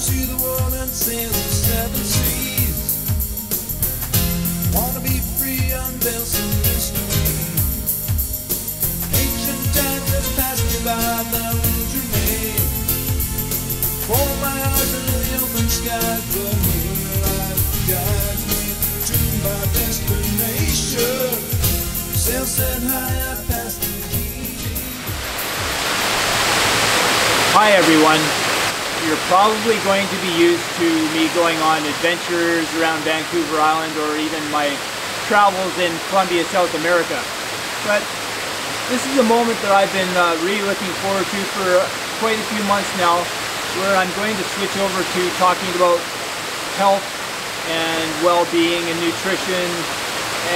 see the world and sail the seven seas. Wanna be free, unveil some mystery. Ancient times have passed me by, my rules remain. For my eyes under the open sky, but here life guides me to my destination. Sail set high, I passed the key. Hi everyone. You're probably going to be used to me going on adventures around Vancouver Island or even my travels in Colombia, South America. But this is a moment that I've been really looking forward to for quite a few months now, where I'm going to switch over to talking about health and well-being and nutrition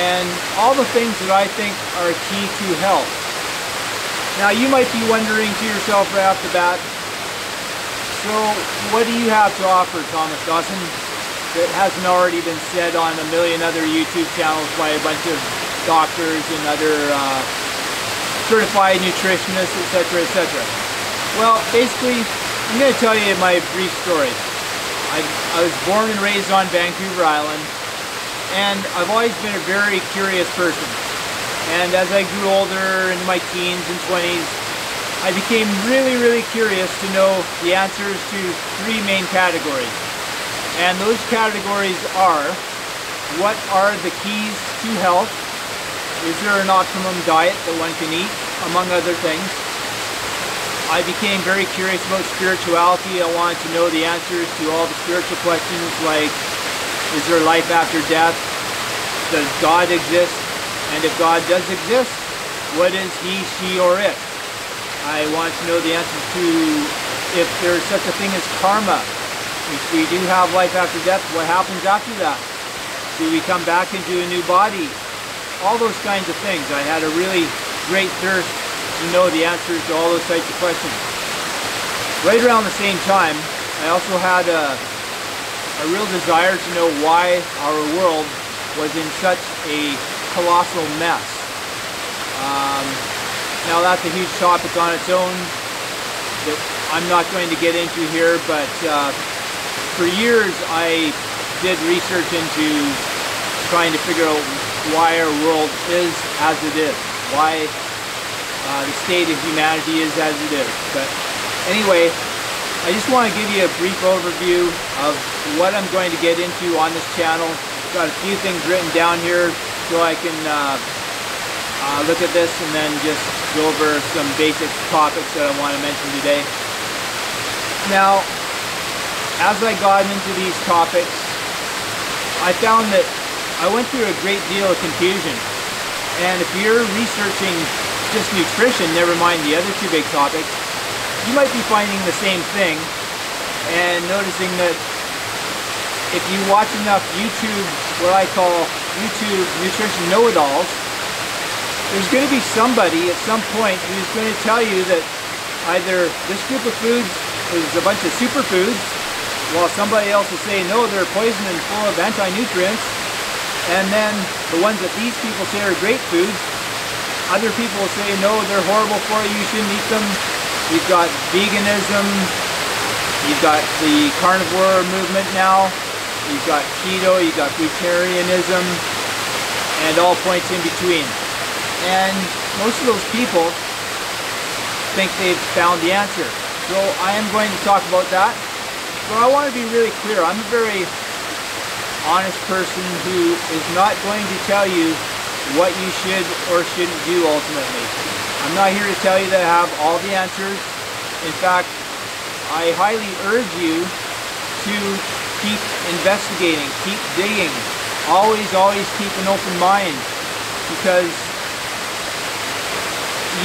and all the things that I think are key to health. Now you might be wondering to yourself right off the bat, so what do you have to offer, Thomas Dawson, that hasn't already been said on a million other YouTube channels by a bunch of doctors and other certified nutritionists, etc., etc.? Well, basically, I'm going to tell you my brief story. I was born and raised on Vancouver Island, and I've always been a very curious person. And as I grew older, into my teens and 20s, I became really curious to know the answers to three main categories. And those categories are, what are the keys to health? Is there an optimum diet that one can eat, among other things? I became very curious about spirituality. I wanted to know the answers to all the spiritual questions like, is there life after death? Does God exist? And if God does exist, what is he, she, or it? I want to know the answers to if there's such a thing as karma. If we do have life after death, what happens after that? Do we come back into a new body? All those kinds of things. I had a really great thirst to know the answers to all those types of questions. Right around the same time, I also had a real desire to know why our world was in such a colossal mess. Now that's a huge topic on its own that I'm not going to get into here, but for years I did research into trying to figure out why our world is as it is, why the state of humanity is as it is. But anyway, I just want to give you a brief overview of what I'm going to get into on this channel. Got a few things written down here so I can look at this and then just go over some basic topics that I want to mention today. Now, as I got into these topics, I found that I went through a great deal of confusion. And if you're researching just nutrition, never mind the other two big topics, you might be finding the same thing and noticing that if you watch enough YouTube, what I call YouTube nutrition know-it-alls, there's going to be somebody at some point who's going to tell you that either this group of foods is a bunch of superfoods, while somebody else will say, no, they're poison and full of anti-nutrients, and then the ones that these people say are great foods, other people will say, no, they're horrible for you, you shouldn't eat them. You've got veganism, you've got the carnivore movement now, you've got keto, you've got vegetarianism, and all points in between. And most of those people think they've found the answer. So I am going to talk about that. But I want to be really clear. I'm a very honest person who is not going to tell you what you should or shouldn't do ultimately. I'm not here to tell you that I have all the answers. In fact, I highly urge you to keep investigating, keep digging. Always keep an open mind, because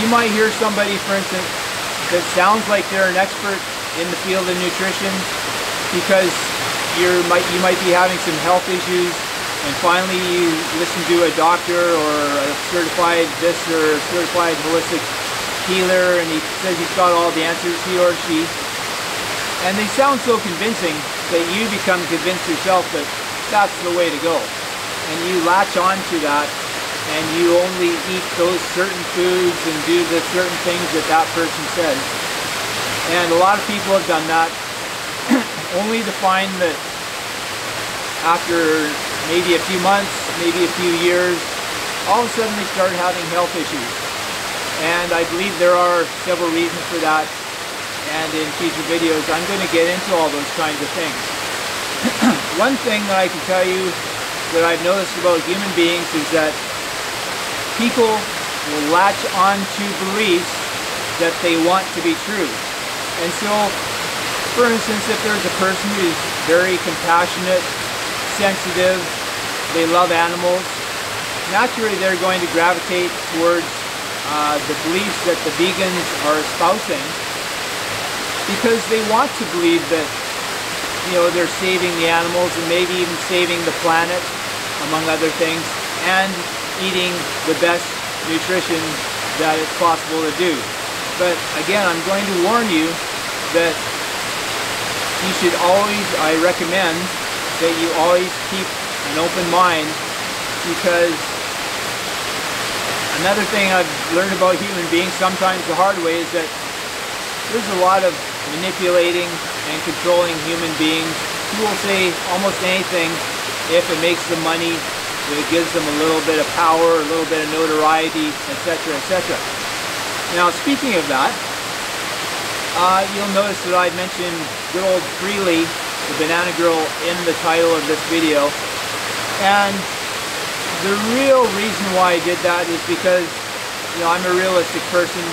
you might hear somebody, for instance, that sounds like they're an expert in the field of nutrition because you might be having some health issues, and finally you listen to a doctor or a certified this or certified holistic healer, and he says he's got all the answers, he or she, and they sound so convincing that you become convinced yourself that that's the way to go, and you latch on to that, and you only eat those certain foods and do the certain things that that person says. And a lot of people have done that. only to find that after maybe a few months, maybe a few years, all of a sudden they start having health issues. And I believe there are several reasons for that, and in future videos I'm going to get into all those kinds of things. One thing that I can tell you that I've noticed about human beings is that people will latch on to beliefs that they want to be true. And so, for instance, if there's a person who's very compassionate, sensitive, they love animals, naturally they're going to gravitate towards the beliefs that the vegans are espousing, because they want to believe that, you know, they're saving the animals and maybe even saving the planet, among other things, and eating the best nutrition that it's possible to do. But again, I'm going to warn you that you should always, I recommend that you always keep an open mind, because another thing I've learned about human beings, sometimes the hard way, is that there's a lot of manipulating and controlling human beings who will say almost anything if it makes them money, if it gives them a little bit of power, a little bit of notoriety, etc., etc. Now, speaking of that, you'll notice that I mentioned good old Freely, the banana girl, in the title of this video. And the real reason why I did that is because, you know, I'm a realistic person.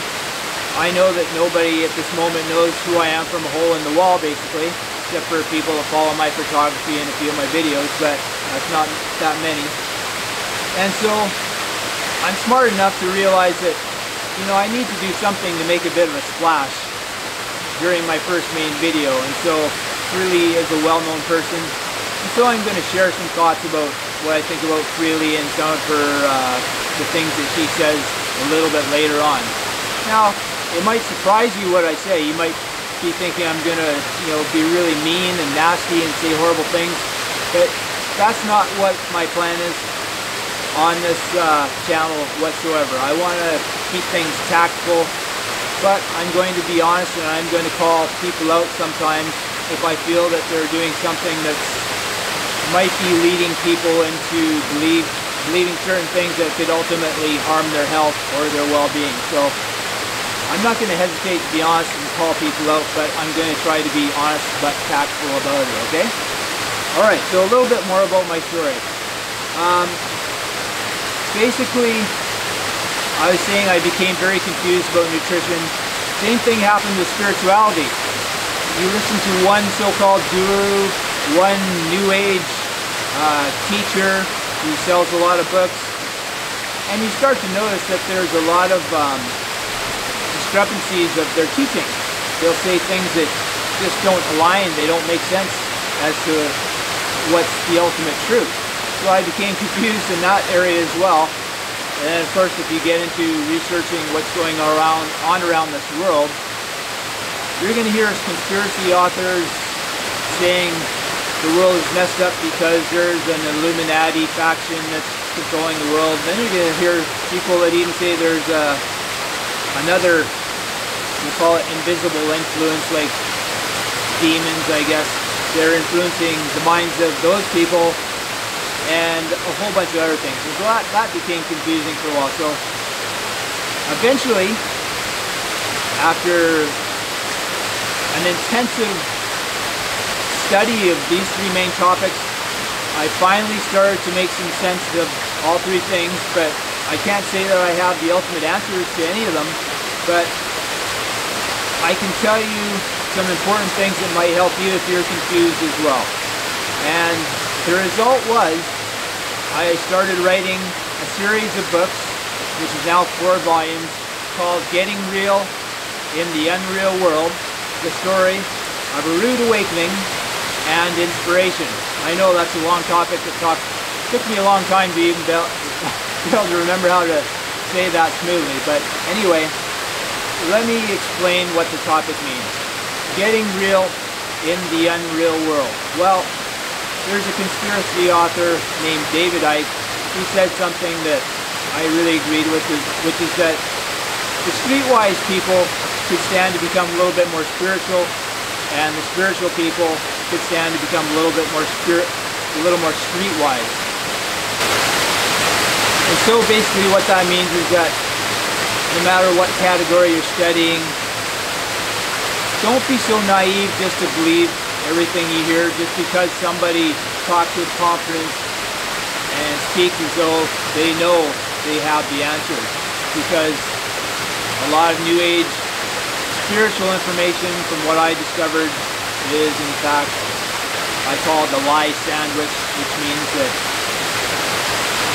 I know that nobody at this moment knows who I am from a hole in the wall, basically, except for people that follow my photography and a few of my videos, but that's not that many. And so I'm smart enough to realize that, you know, I need to do something to make a bit of a splash during my first main video. And so Freely is a well-known person, and so I'm going to share some thoughts about what I think about Freely and some of her the things that she says a little bit later on. Now, it might surprise you what I say. You might be thinking I'm going to, you know, be really mean and nasty and say horrible things, but that's not what my plan is on this channel whatsoever. I want to keep things tactful, but I'm going to be honest, and I'm going to call people out sometimes if I feel that they're doing something that might be leading people into believing certain things that could ultimately harm their health or their well-being. So I'm not going to hesitate to be honest and call people out, but I'm going to try to be honest but tactful about it, okay? Alright, so a little bit more about my story. Basically, I was saying I became very confused about nutrition. Same thing happened with spirituality. You listen to one so-called guru, one new age teacher who sells a lot of books, and you start to notice that there's a lot of discrepancies of their teaching. They'll say things that just don't align, they don't make sense as to what's the ultimate truth. So I became confused in that area as well. And then of course, if you get into researching what's going on around this world, you're going to hear conspiracy authors saying the world is messed up because there's an Illuminati faction that's controlling the world. Then you're going to hear people that even say there's another, we call it invisible influence, like demons, I guess. They're influencing the minds of those people, and a whole bunch of other things. So that became confusing for a while. So eventually, after an intensive study of these three main topics, I finally started to make some sense of all three things, but I can't say that I have the ultimate answers to any of them, but I can tell you some important things that might help you if you're confused as well. And the result was, I started writing a series of books, which is now 4 volumes, called Getting Real in the Unreal World, the story of a rude awakening and inspiration. I know that's a long topic that took me a long time to even be able to remember how to say that smoothly, but anyway, let me explain what the topic means. Getting real in the unreal world. Well, there's a conspiracy author named David Icke who said something that I really agreed with, which is that the streetwise people could stand to become a little bit more spiritual, and the spiritual people could stand to become a little bit more streetwise. And so basically what that means is that no matter what category you're studying, don't be so naive just to believe everything you hear just because somebody talks with confidence and speaks as though they know they have the answers. Because a lot of New Age spiritual information, from what I discovered, is in fact, I call it the lie sandwich, which means that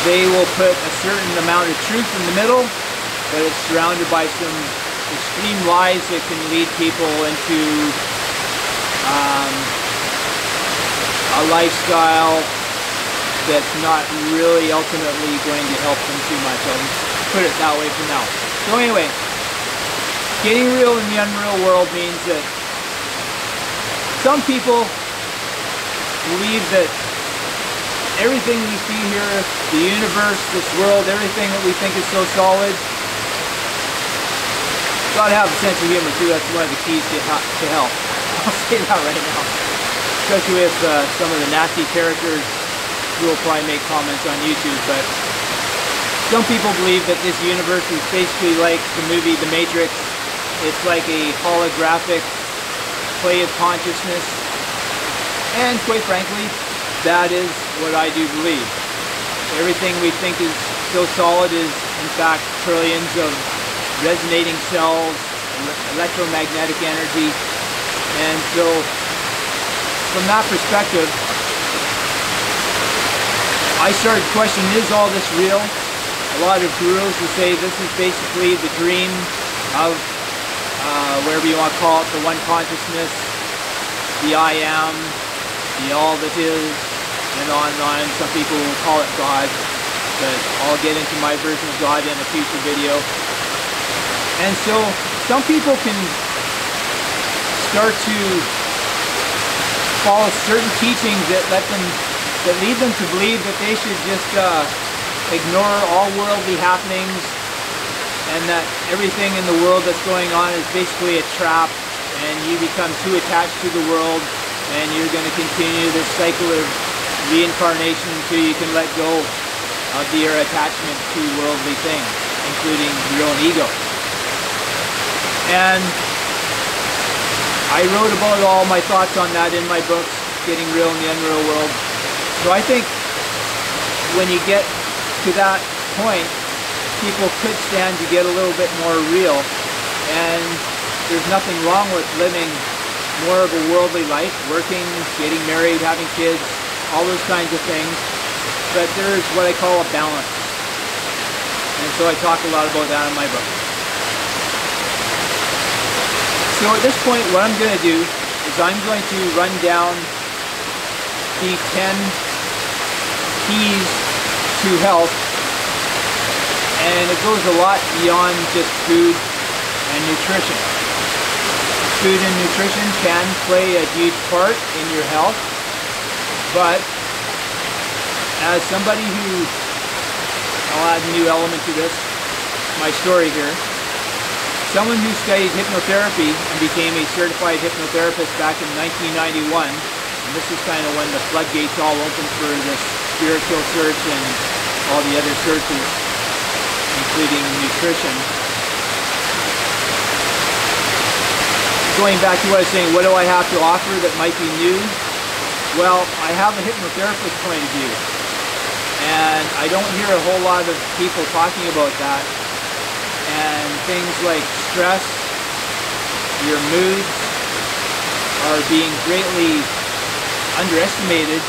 they will put a certain amount of truth in the middle, but it's surrounded by some extreme lies that can lead people into a lifestyle that's not really ultimately going to help them too much. I'll just put it that way for now. So anyway, getting real in the unreal world means that some people believe that everything we see here, the universe, this world, everything that we think is so solid, gotta have a sense of humor too. That's one of the keys to health. I'll say that right now. Especially with some of the nasty characters who will probably make comments on YouTube. But some people believe that this universe is basically like the movie The Matrix. It's like a holographic play of consciousness. And quite frankly, that is what I do believe. Everything we think is so solid is in fact trillions of resonating cells, electromagnetic energy. And so from that perspective, I started questioning, is all this real? A lot of gurus will say this is basically the dream of wherever you want to call it, the one consciousness, the I am, the all that is, and on and on. Some people will call it God, but I'll get into my version of God in a future video. And so some people can start to follow certain teachings that lead them to believe that they should just ignore all worldly happenings, and that everything in the world that's going on is basically a trap, and you become too attached to the world, and you're going to continue this cycle of reincarnation until you can let go of your attachment to worldly things, including your own ego. And I wrote about all my thoughts on that in my books, Getting Real in the Unreal World. So I think when you get to that point, people could stand to get a little bit more real. And there's nothing wrong with living more of a worldly life, working, getting married, having kids, all those kinds of things. But there's what I call a balance. And so I talk a lot about that in my book. So at this point, what I'm going to do is I'm going to run down the 10 keys to health, and it goes a lot beyond just food and nutrition. Food and nutrition can play a huge part in your health, but as somebody who, I'll add a new element to this, my story here, someone who studied hypnotherapy and became a certified hypnotherapist back in 1991, and this is kind of when the floodgates all opened for this spiritual search and all the other searches, including nutrition. Going back to what I was saying, what do I have to offer that might be new? Well, I have a hypnotherapist point of view, and I don't hear a whole lot of people talking about that. And things like stress, your moods are being greatly underestimated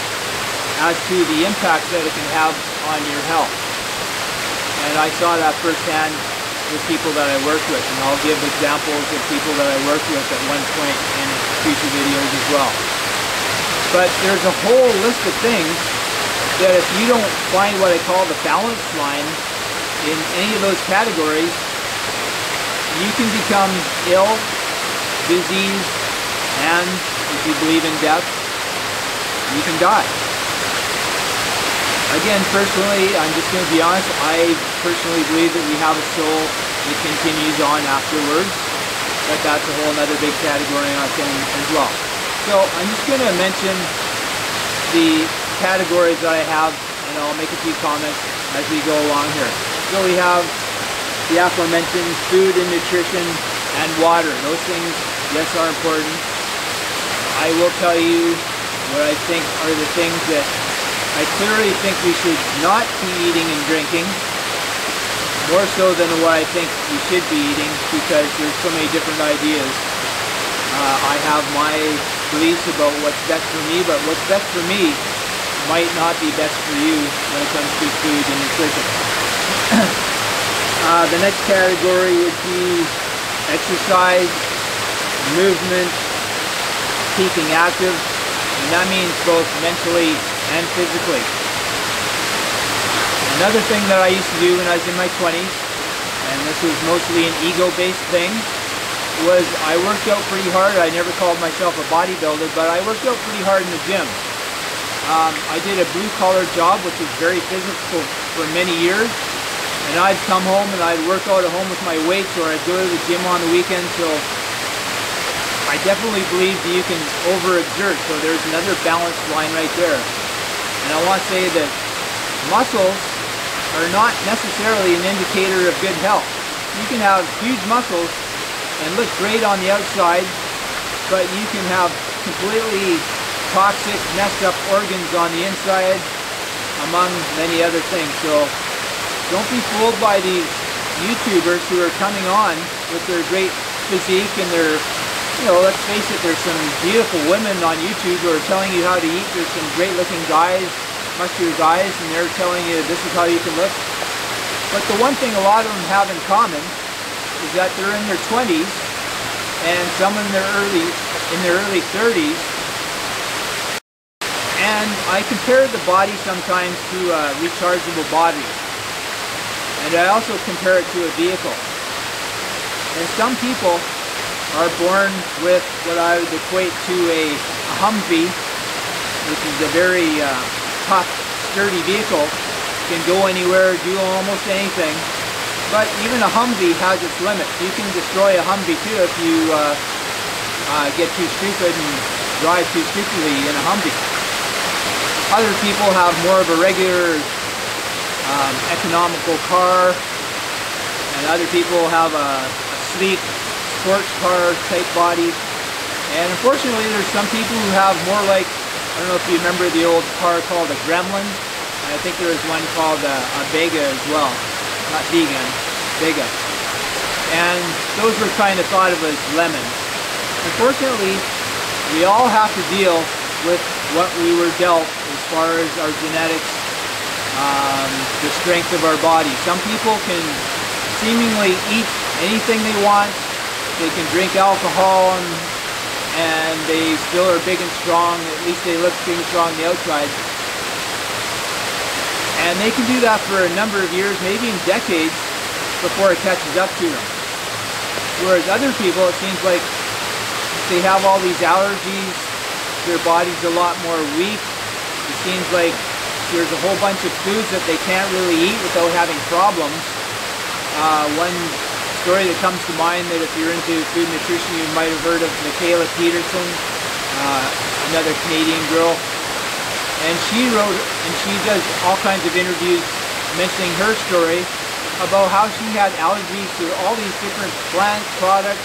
as to the impact that it can have on your health. And I saw that firsthand with people that I worked with, and I'll give examples of people that I worked with at one point in future videos as well. But there's a whole list of things that if you don't find what I call the balance line in any of those categories, you can become ill, diseased, and if you believe in death, you can die. Again, personally, I'm just going to be honest, I personally believe that we have a soul that continues on afterwards. but that's a whole other big category on its own as well. So I'm just going to mention the categories that I have, and I'll make a few comments as we go along here. So we have the aforementioned food and nutrition and water. Those things, yes, are important. I will tell you what I think are the things that I clearly think we should not be eating and drinking, more so than what I think we should be eating, because there's so many different ideas. I have my beliefs about what's best for me, but what's best for me might not be best for you when it comes to food and nutrition. The next category would be exercise, movement, keeping active, and that means both mentally and physically. Another thing that I used to do when I was in my 20s, and this was mostly an ego-based thing, was I worked out pretty hard. I never called myself a bodybuilder, but I worked out pretty hard in the gym. I did a blue-collar job, which was very physical for many years, and I'd come home and I'd work out at home with my weights, or I'd go to the gym on the weekend. So I definitely believe that you can overexert, so there's another balance line right there. And I want to say that muscles are not necessarily an indicator of good health. You can have huge muscles and look great on the outside, but you can have completely toxic, messed up organs on the inside, among many other things. So don't be fooled by these YouTubers who are coming on with their great physique and their, let's face it, there's some beautiful women on YouTube who are telling you how to eat. There's some great looking guys, muscular guys, and they're telling you this is how you can look. But the one thing a lot of them have in common is that they're in their 20s and some in their early 30s. And I compare the body sometimes to a rechargeable battery. And I also compare it to a vehicle. And some people are born with what I would equate to a Humvee, which is a very tough, sturdy vehicle. Can go anywhere, do almost anything. But even a Humvee has its limits. You can destroy a Humvee too if you get too stupid and drive too stupidly in a Humvee. Other people have more of a regular, economical car, and other people have a sleek sports car type body. And unfortunately, there's some people who have more like, I don't know if you remember the old car called a Gremlin. And I think there was one called a Vega as well. Not vegan, Vega. And those were kind of thought of as lemons. Unfortunately, we all have to deal with what we were dealt as far as our genetics, the strength of our body. Some people can seemingly eat anything they want. They can drink alcohol and they still are big and strong. At least they look big and strong on the outside. And they can do that for a number of years, maybe in decades, before it catches up to them. Whereas other people, it seems like they have all these allergies, their body's a lot more weak. It seems like there's a whole bunch of foods that they can't really eat without having problems. One story that comes to mind, that if you're into food nutrition, you might have heard of Michaela Peterson, another Canadian girl. And she does all kinds of interviews mentioning her story about how she had allergies to all these different plant products.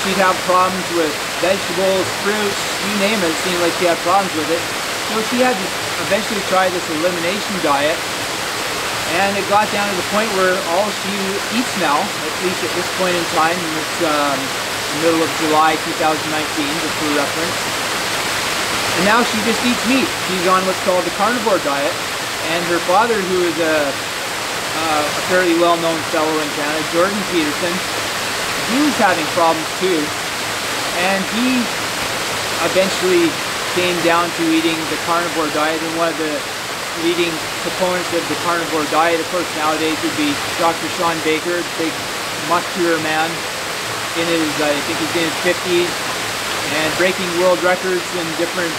She'd have problems with vegetables, fruits, you name it. It seemed like she had problems with it. So she had to eventually try this elimination diet. And it got down to the point where all she eats now, at least at this point in time, and it's the middle of July 2019, just for reference. And now she just eats meat. She's on what's called the carnivore diet. And her father, who is a fairly well-known fellow in Canada, Jordan Peterson, he was having problems too. And he eventually came down to eating the carnivore diet. And one of the leading proponents of the carnivore diet, of course, nowadays would be Dr. Sean Baker, big muscular man in his, I think he's in his 50s, and breaking world records in different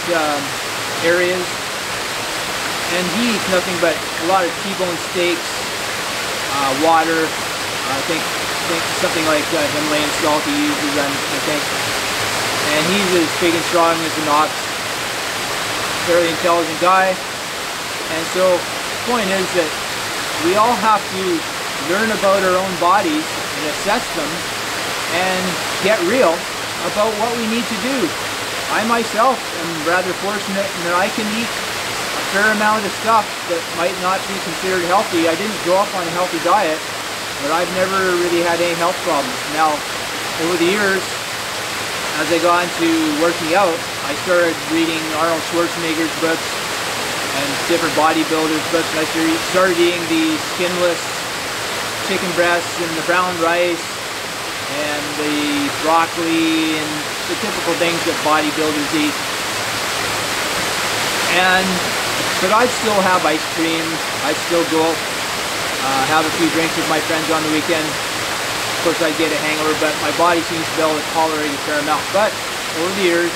areas. And he eats nothing but a lot of T-bone steaks, water, I think think something like Himalayan salt he uses, I think. And he's as big and strong as an ox, fairly intelligent guy. And so the point is that we all have to learn about our own bodies and assess them and get real about what we need to do. I myself am rather fortunate in that I can eat a fair amount of stuff that might not be considered healthy. I didn't grow up on a healthy diet, but I've never really had any health problems. Now, over the years, as I got into working out, I started reading Arnold Schwarzenegger's books and different bodybuilders' books, and I started eating the skinless chicken breasts and the brown rice and the broccoli and the typical things that bodybuilders eat. But I'd still have ice cream. I'd still go have a few drinks with my friends on the weekend. Of course, I'd get a hangover, but my body seems to be able to tolerate a fair amount. But over the years,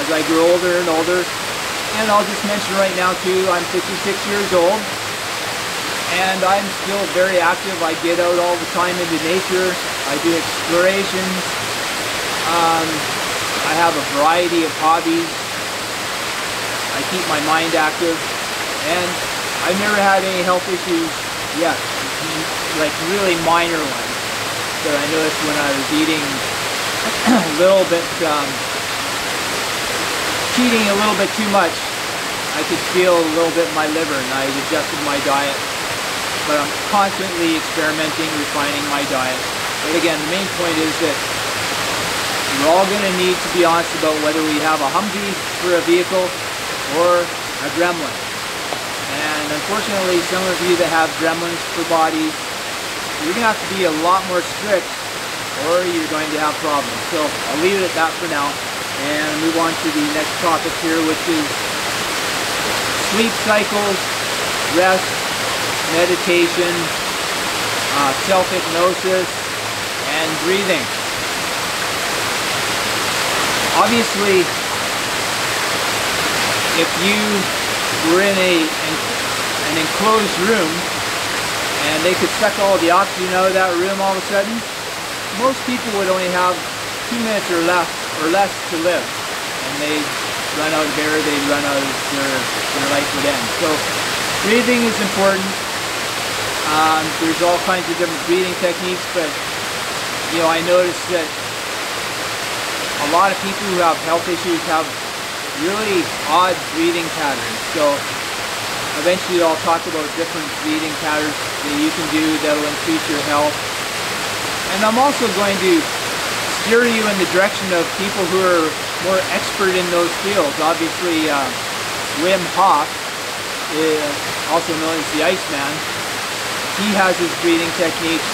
as I grew older and older, and I'll just mention right now too, I'm 56 years old, and I'm still very active. I get out all the time into nature. I do explorations. I have a variety of hobbies. I keep my mind active, and I've never had any health issues yet, like really minor ones that I noticed when I was eating a little bit, cheating a little bit too much. I could feel a little bit in my liver, and I adjusted my diet. But I'm constantly experimenting, refining my diet. But again, the main point is that we're all going to need to be honest about whether we have a Humvee for a vehicle or a Gremlin. And unfortunately, some of you that have Gremlins for bodies, you're going to have to be a lot more strict, or you're going to have problems. So I'll leave it at that for now, and move on to the next topic here, which is sleep cycles, rest, meditation, self-hypnosis, and breathing. Obviously, if you were in an enclosed room and they could suck all the oxygen out of that room all of a sudden, most people would only have 2 minutes or less to live, and they'd run out of air, they'd run out of their life would end. So breathing is important. There's all kinds of different breathing techniques, but I noticed that a lot of people who have health issues have really odd breathing patterns. So eventually I'll talk about different breathing patterns that you can do that'll increase your health. And I'm also going to steer you in the direction of people who are more expert in those fields. Obviously, Wim Hof, also known as the Iceman, he has his breathing techniques.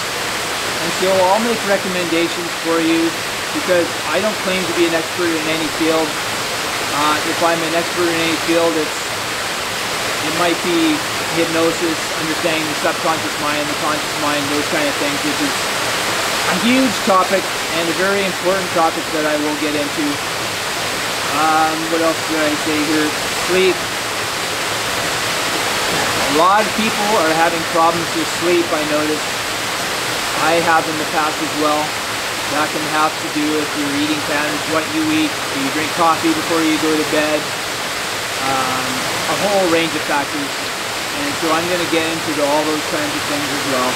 And so I'll make recommendations for you, because I don't claim to be an expert in any field. If I'm an expert in any field, it might be hypnosis, understanding the subconscious mind, the conscious mind, those kind of things, which is a huge topic and a very important topic that I will get into. What else did I say here? Sleep. A lot of people are having problems with sleep, I noticed. I have in the past as well. That can have to do with your eating patterns, what you eat, do you drink coffee before you go to bed, a whole range of factors. And so I'm going to get into all those kinds of things as well.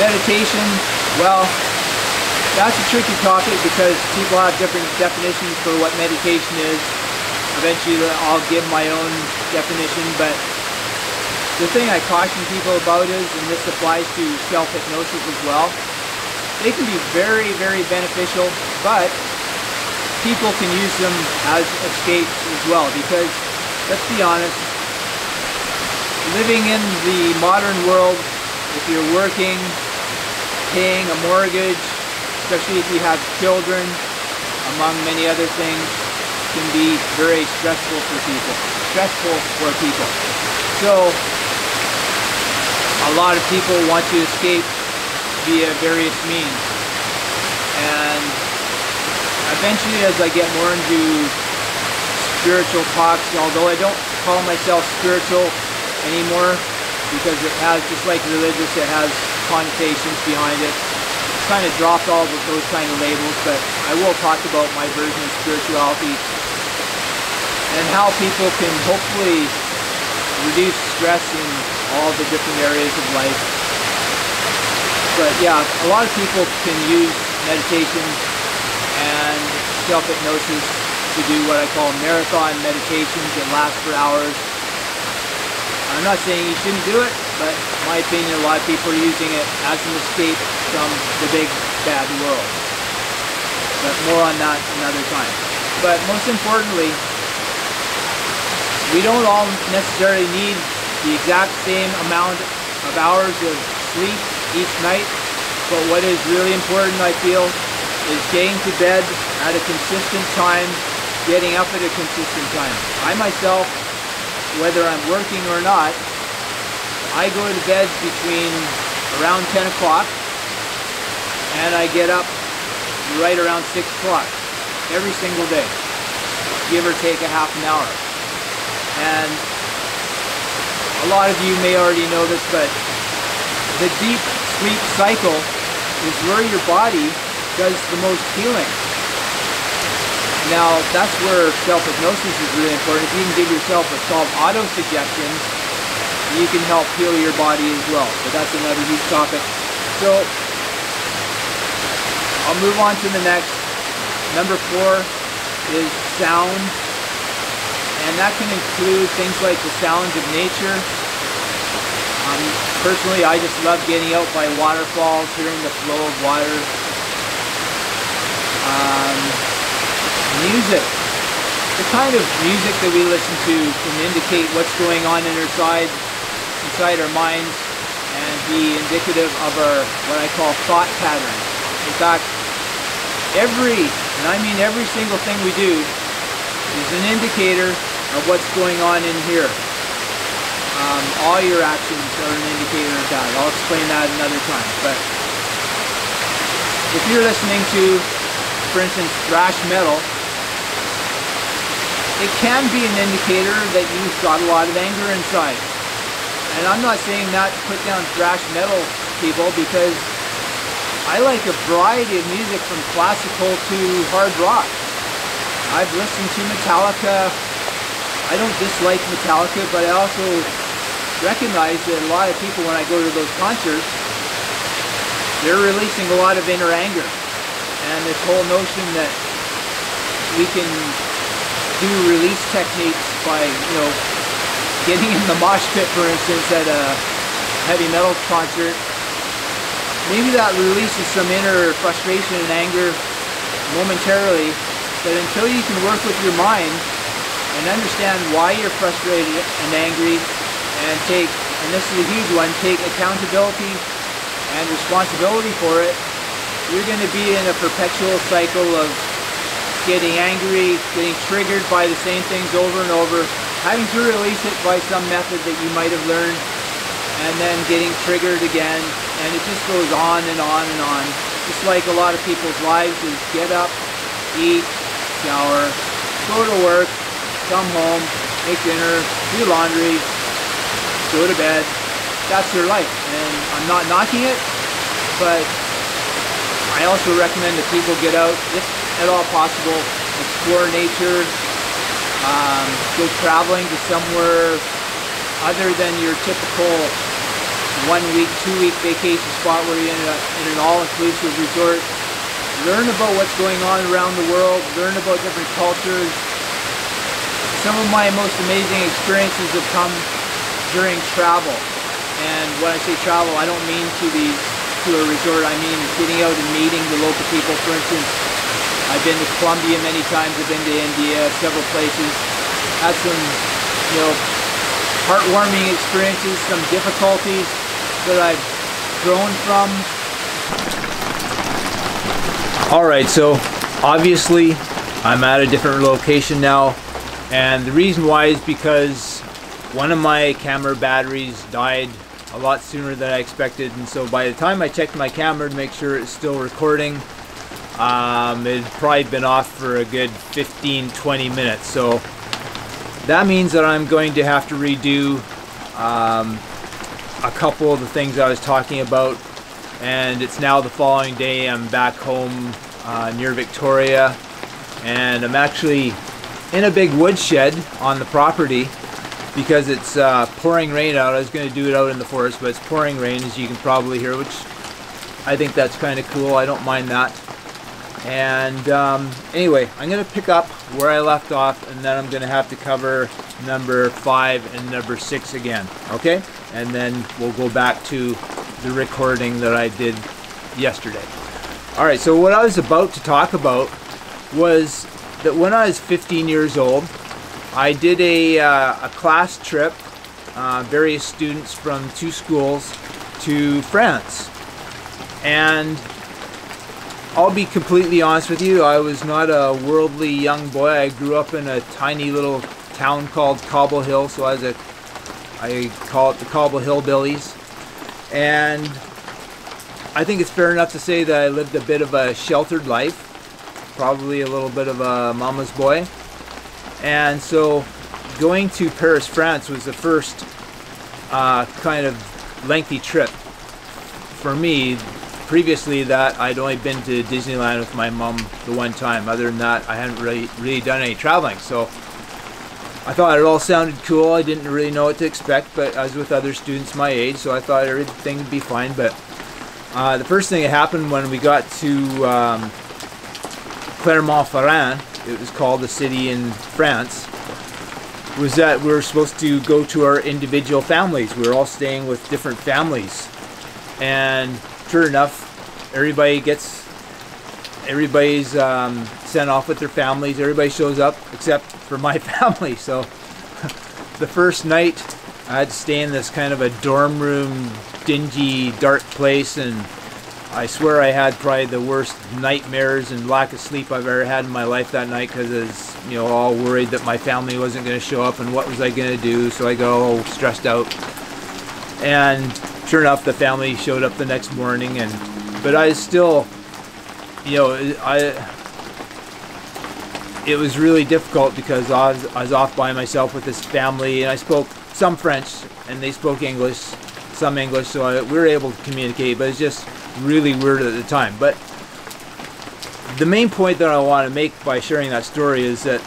Meditation, well, that's a tricky topic because people have different definitions for what meditation is. Eventually I'll give my own definition, but the thing I caution people about is, and this applies to self-hypnosis as well, they can be very, very beneficial, but people can use them as escapes as well, because let's be honest, living in the modern world, if you're working, paying a mortgage, especially if you have children, among many other things, can be very stressful for people. So a lot of people want to escape via various means, and eventually, as I get more into spiritual talks, although I don't call myself spiritual anymore, because it has, just like religious, it has connotations behind it. Kind of dropped all of those kind of labels, but I will talk about my version of spirituality and how people can hopefully reduce stress in all the different areas of life. But yeah, a lot of people can use meditation and self-hypnosis to do what I call marathon meditations that last for hours. I'm not saying you shouldn't do it, but in my opinion, a lot of people are using it as an escape from the big bad world. But more on that another time. But most importantly, we don't all necessarily need the exact same amount of hours of sleep each night, but what is really important, I feel, is getting to bed at a consistent time, getting up at a consistent time. I myself, whether I'm working or not, I go to bed between around 10 o'clock and I get up right around 6 o'clock every single day, give or take a half an hour. And a lot of you may already know this, but the deep sleep cycle is where your body does the most healing. Now, that's where self-hypnosis is really important. If you can give yourself a self-auto-suggestion, you can help heal your body as well. But that's another huge topic. So, I'll move on to the next. Number 4 is sound. And that can include things like the sounds of nature. Personally, I just love getting out by waterfalls, hearing the flow of water. Music. The kind of music that we listen to can indicate what's going on inside our minds and be indicative of our, what I call, thought patterns. In fact, every single thing we do is an indicator of what's going on in here. All your actions are an indicator of that. I'll explain that another time. But if you're listening to, for instance, thrash metal, it can be an indicator that you've got a lot of anger inside. And I'm not saying that to put down thrash metal people, because I like a variety of music from classical to hard rock. I've listened to Metallica. I don't dislike Metallica, but I also recognize that a lot of people, when I go to those concerts, they're releasing a lot of inner anger. And this whole notion that we can do release techniques by, getting in the mosh pit, for instance, at a heavy metal concert, maybe that releases some inner frustration and anger momentarily, but until you can work with your mind and understand why you're frustrated and angry, and take, and this is a huge one, take accountability and responsibility for it, you're going to be in a perpetual cycle of getting angry, getting triggered by the same things over and over, having to release it by some method that you might have learned, and then getting triggered again, and it just goes on and on and on. Just like a lot of people's lives is get up, eat, shower, go to work, come home, make dinner, do laundry, go to bed. That's their life, and I'm not knocking it, but I also recommend that people get out, if at all possible, explore nature, go traveling to somewhere other than your typical 1 week, 2 week vacation spot where you're in an all-inclusive resort. Learn about what's going on around the world, learn about different cultures. Some of my most amazing experiences have come during travel. And when I say travel, I don't mean to a resort, I mean getting out and meeting the local people. For instance, I've been to Colombia many times, I've been to India, several places, had some, heartwarming experiences, some difficulties that I've grown from. Alright, so obviously I'm at a different location now, and the reason why is because one of my camera batteries died a lot sooner than I expected, and so by the time I checked my camera to make sure it's still recording, it had probably been off for a good 15-20 minutes. So that means that I'm going to have to redo a couple of the things I was talking about and it's now the following day. I'm back home near Victoria, and I'm actually in a big woodshed on the property because it's pouring rain out. I was going to do it out in the forest, but it's pouring rain, as you can probably hear, which I think that's kind of cool. I don't mind that. And anyway, I'm going to pick up where I left off, and then I'm going to have to cover number 5 and number 6 again, okay? And then we'll go back to the recording that I did yesterday. All right, so what I was about to talk about was that when I was 15 years old, I did a class trip, various students from 2 schools to France. And I'll be completely honest with you, I was not a worldly young boy. I grew up in a tiny little town called Cobble Hill, so I call it the Cobble Hillbillies. And I think it's fair enough to say that I lived a bit of a sheltered life, probably a little bit of a mama's boy. And so going to Paris, France was the first kind of lengthy trip for me. Previously that, I'd only been to Disneyland with my mom the one time. Other than that, I hadn't really done any traveling. So I thought it all sounded cool. I didn't really know what to expect, but I was with other students my age, so I thought everything would be fine. But the first thing that happened when we got to Clermont-Ferrand, it was called, the city in France, was that we were supposed to go to our individual families. We were all staying with different families. And sure enough, everybody's sent off with their families. Everybody shows up except for my family. So the first night I had to stay in this kind of a dorm room, dingy, dark place, and I swear I had probably the worst nightmares and lack of sleep I've ever had in my life that night, because I was, you know, all worried that my family wasn't going to show up and what was I going to do. So I got all stressed out. And sure enough, the family showed up the next morning, but I still, you know, it was really difficult because I was off by myself with this family, and I spoke some French and they spoke English, some English, so we were able to communicate, but it's just really weird at the time. But the main point that I want to make by sharing that story is that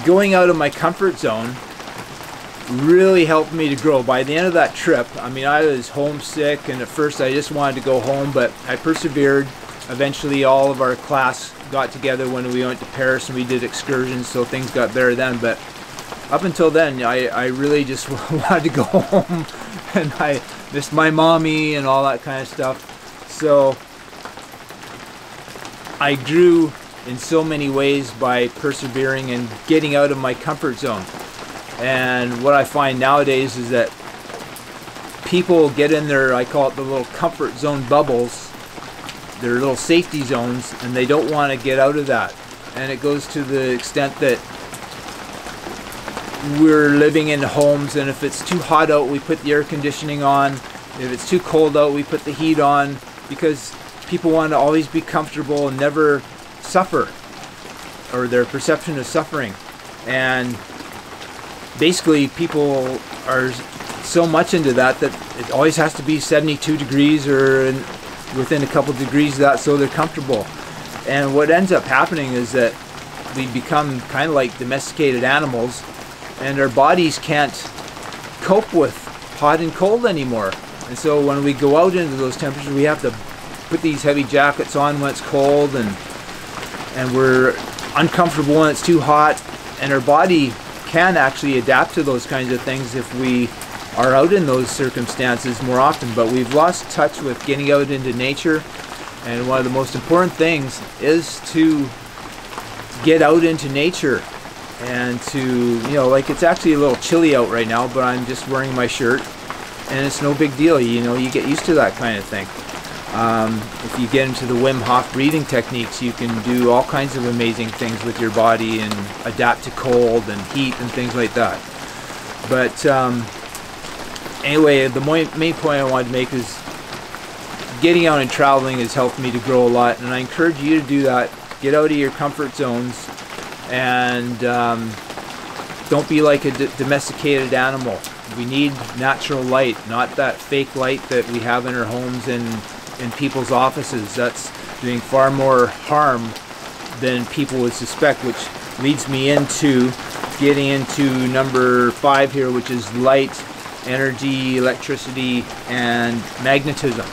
going out of my comfort zone really helped me to grow. By the end of that trip, I mean, I was homesick, and at first I just wanted to go home, but I persevered. Eventually all of our class got together when we went to Paris, and we did excursions, so things got better then. But up until then, I really just wanted to go home, and I missed my mommy and all that kind of stuff. So I grew in so many ways by persevering and getting out of my comfort zone. And what I find nowadays is that people get in their, I call it the little comfort zone bubbles, their little safety zones, and they don't want to get out of that. And it goes to the extent that we're living in homes, and if it's too hot out, we put the air conditioning on. If it's too cold out, we put the heat on, because people want to always be comfortable and never suffer, or their perception of suffering. And basically people are so much into that it always has to be 72 degrees or within a couple degrees of that, so they're comfortable. And what ends up happening is that we become kind of like domesticated animals, and our bodies can't cope with hot and cold anymore. And so when we go out into those temperatures, we have to put these heavy jackets on when it's cold, and we're uncomfortable when it's too hot, and our body can actually adapt to those kinds of things if we are out in those circumstances more often. But we've lost touch with getting out into nature, and one of the most important things is to get out into nature and to, you know, like, it's actually a little chilly out right now, but I'm just wearing my shirt and it's no big deal. You know, you get used to that kind of thing. If you get into the Wim Hof breathing techniques, you can do all kinds of amazing things with your body and adapt to cold and heat and things like that. But anyway, the main point I wanted to make is getting out and traveling has helped me to grow a lot, and I encourage you to do that. Get out of your comfort zones, and don't be like a domesticated animal. We need natural light, not that fake light that we have in our homes and in people's offices. That's doing far more harm than people would suspect, which leads me into getting into number 5 here, which is light, energy, electricity, and magnetism.